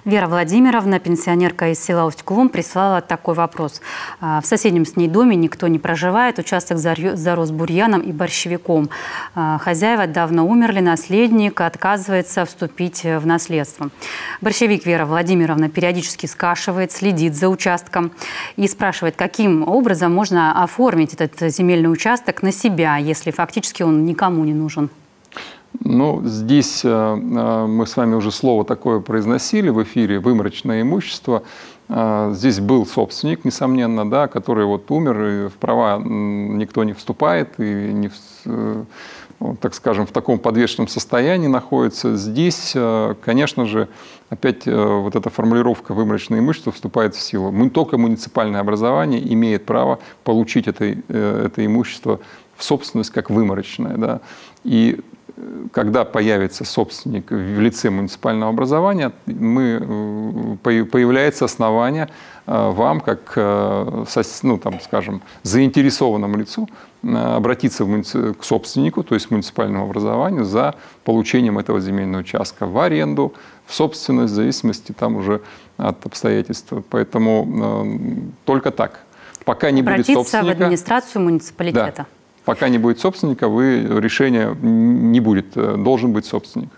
Вера Владимировна, пенсионерка из села Усть-Кулом, прислала такой вопрос. В соседнем с ней доме никто не проживает, участок зарос бурьяном и борщевиком. Хозяева давно умерли, наследник отказывается вступить в наследство. Борщевик Вера Владимировна периодически скашивает, следит за участком и спрашивает, каким образом можно оформить этот земельный участок на себя, если фактически он никому не нужен. Ну, здесь мы с вами уже слово такое произносили в эфире: выморочное имущество. Здесь был собственник, несомненно, да, который вот умер, и в права никто не вступает, и, так скажем, в таком подвешенном состоянии находится. Здесь, конечно же, опять вот эта формулировка «выморочное имущество» вступает в силу. Только муниципальное образование имеет право получить это имущество в собственность как выморочное. Да. И когда появится собственник в лице муниципального образования, появляется основание вам, как, скажем, заинтересованному лицу, обратиться к собственнику, то есть к муниципальному образованию, за получением этого земельного участка в аренду, в собственность, в зависимости там уже от обстоятельств. Поэтому только так. Пока не будет собственника, в администрацию муниципалитета. Да. Пока не будет собственника, решения не будет, должен быть собственник.